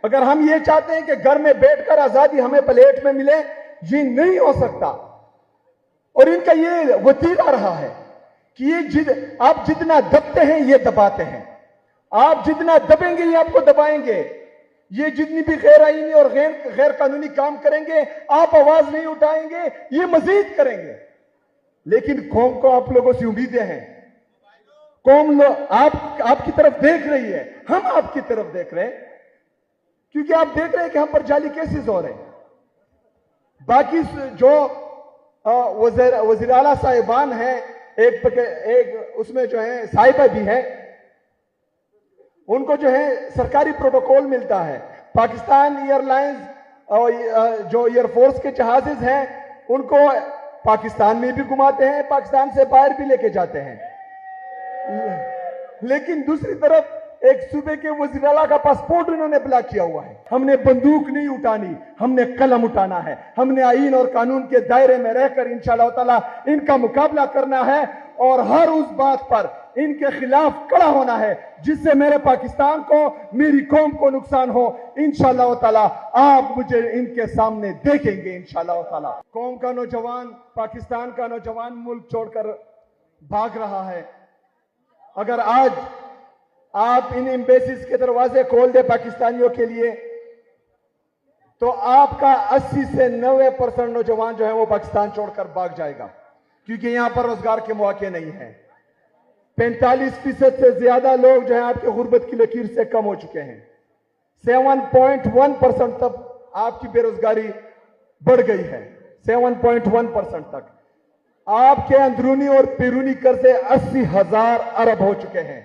اگر ہم یہ چاہتے ہیں کہ گھر میں بیٹھ کر آزادی ہمیں پلیٹ میں ملے، یہ نہیں ہو سکتا۔ اور ان کا یہ وتیرہ رہا ہے کہ آپ جتنا دبتے ہیں یہ دباتے ہیں، آپ جتنا دبیں گے یہ آپ کو دبائیں گے۔ یہ جتنی بھی غیر آئینی اور غیر قانونی کام کریں گے، آپ آواز نہیں اٹھائیں گے، یہ مزید کریں گے۔ لیکن قوم کو آپ لوگوں سے امیدیں ہیں، قوم آپ کی طرف دیکھ رہی ہے، ہم آپ کی طرف دیکھ رہے ہیں، کیونکہ آپ دیکھ رہے ہیں کہ ہم پر جعلی کیسز ہو رہے ہیں۔ باقی جو وزیر اعلیٰ صاحبان ہیں، ایک اس میں جو ہے صاحبہ بھی ہیں، ان کو جو ہے سرکاری پروٹوکول ملتا ہے۔ پاکستان ایئر لائنز جو ایئر فورس کے جہازز ہیں، ان کو پاکستان میں بھی گھماتے ہیں، پاکستان سے باہر بھی لے کے جاتے ہیں۔ لیکن دوسری طرف ایک صوبے کے وزیر اعلیٰ کا پاسپورٹ انہوں نے بلاک کیا ہوا ہے۔ ہم نے بندوق نہیں اٹھانی، ہم نے قلم اٹھانا ہے، ہم نے آئین اور قانون کے دائرے میں رہ کر انشاءاللہ تعالی ان کا مقابلہ کرنا ہے، اور ہر اس بات پر ان کے خلاف کھڑا ہونا ہے جس سے میرے پاکستان کو، میری قوم کو نقصان ہو۔ انشاءاللہ تعالی آپ مجھے ان کے سامنے دیکھیں گے انشاءاللہ تعالی۔ قوم کا نوجوان، پاکستان کا نوجوان ملک چھوڑ کر بھاگ رہا ہے۔ اگر آج آپ ان ایمبیسیز کے دروازے کھول دیں پاکستانیوں کے لیے، تو آپ کا 80 سے 90% نوجوان جو ہے وہ پاکستان چھوڑ کر بھاگ جائے گا، کیونکہ یہاں پر روزگار کے مواقع نہیں ہیں۔ 45% سے زیادہ لوگ جو ہیں آپ کے غربت کی لکیر سے کم ہو چکے ہیں۔ 7.1% تک آپ کی بے روزگاری بڑھ گئی ہے، 7.1% تک۔ آپ کے اندرونی اور بیرونی قرضے 80,000 ارب ہو چکے ہیں۔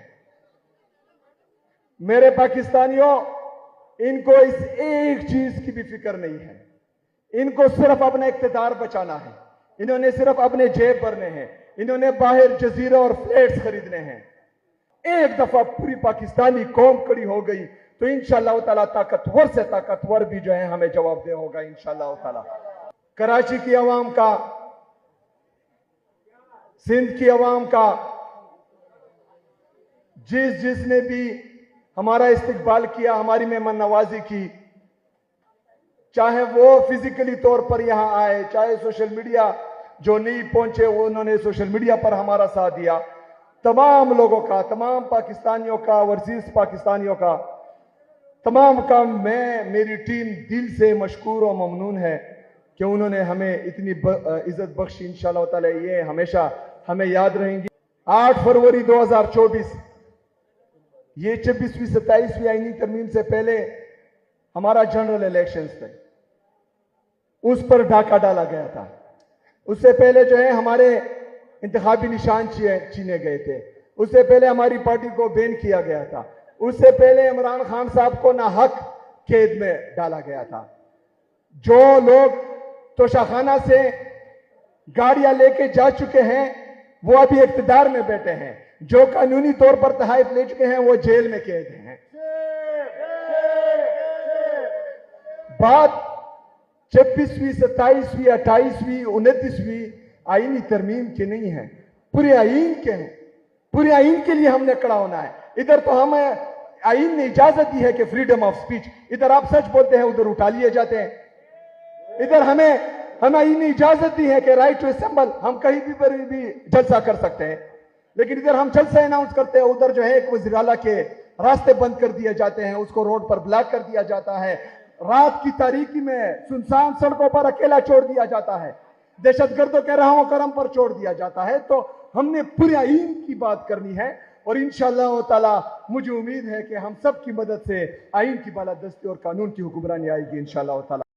میرے پاکستانیوں، ان کو اس ایک چیز کی بھی فکر نہیں ہے، ان کو صرف اپنا اقتدار بچانا ہے، انہوں نے صرف اپنے جیب بھرنے ہیں، انہوں نے باہر جزیرے اور فلیٹس خریدنے ہیں۔ ایک دفعہ پوری پاکستانی قوم کھڑی ہو گئی تو انشاءاللہ تعالیٰ طاقتور سے طاقتور بھی جو ہے ہمیں جواب دے ہوگا انشاءاللہ تعالیٰ۔ کراچی کی عوام کا، سندھ کی عوام کا، جس نے بھی ہمارا استقبال کیا، ہماری مہمان نوازی کی، چاہے وہ فزیکلی طور پر یہاں آئے، چاہے سوشل میڈیا جو نہیں پہنچے وہ انہوں نے سوشل میڈیا پر ہمارا ساتھ دیا، تمام لوگوں کا، تمام پاکستانیوں کا، اوورسیز پاکستانیوں کا، تمام کا میری ٹیم دل سے مشکور و ممنون ہے کہ انہوں نے ہمیں اتنی عزت بخشی۔ انشاءاللہ تعالی یہ ہمیشہ ہمیں یاد رہیں گی۔ 8 فروری 2024، یہ 26ویں 27ویں آئینی ترمیم سے پہلے ہمارا جنرل الیکشنز تھے، اس پر ڈاکہ ڈالا گیا تھا۔ اس سے پہلے جو ہے ہمارے انتخابی نشان چھینے گئے تھے، اس سے پہلے ہماری پارٹی کو بین کیا گیا تھا، اس سے پہلے عمران خان صاحب کو ناحق قید میں ڈالا گیا تھا۔ جو لوگ توشاخانہ سے گاڑیاں لے کے جا چکے ہیں وہ ابھی اقتدار میں بیٹھے ہیں، جو قانونی طور پر تحائف لے چکے ہیں وہ جیل میں قید ہیں۔ بات 26ویں 27ویں 28ویں 29ویں آئینی ترمیم کے نہیں ہے، پورے آئین کے ہیں۔ پورے آئین کے لیے ہم نے کھڑا ہونا ہے۔ ادھر تو ہمیں آئین نے اجازت دی ہے کہ فریڈم آف سپیچ، ادھر آپ سچ بولتے ہیں ادھر اٹھا لیے جاتے ہیں۔ ادھر ہمیں آئین نے اجازت دی ہے کہ رائٹ ٹو اسمبل، ہم کہیں بھی جلسہ کر سکتے ہیں، لیکن ادھر ہم جلسہ اناؤنس کرتے ہیں، ادھر جو ہے ایک وزیر اعلیٰ کے راستے بند کر دیے جاتے ہیں، اس کو روڈ پر بلاک کر دیا جاتا ہے، رات کی تاریکی میں سنسان سڑکوں پر اکیلا چھوڑ دیا جاتا ہے، دہشت گردوں کے راہوں کرم پر چھوڑ دیا جاتا ہے۔ تو ہم نے پورے آئین کی بات کرنی ہے، اور انشاءاللہ تعالی مجھے امید ہے کہ ہم سب کی مدد سے آئین کی بالادستی اور قانون کی حکمرانی آئے گی انشاءاللہ تعالی۔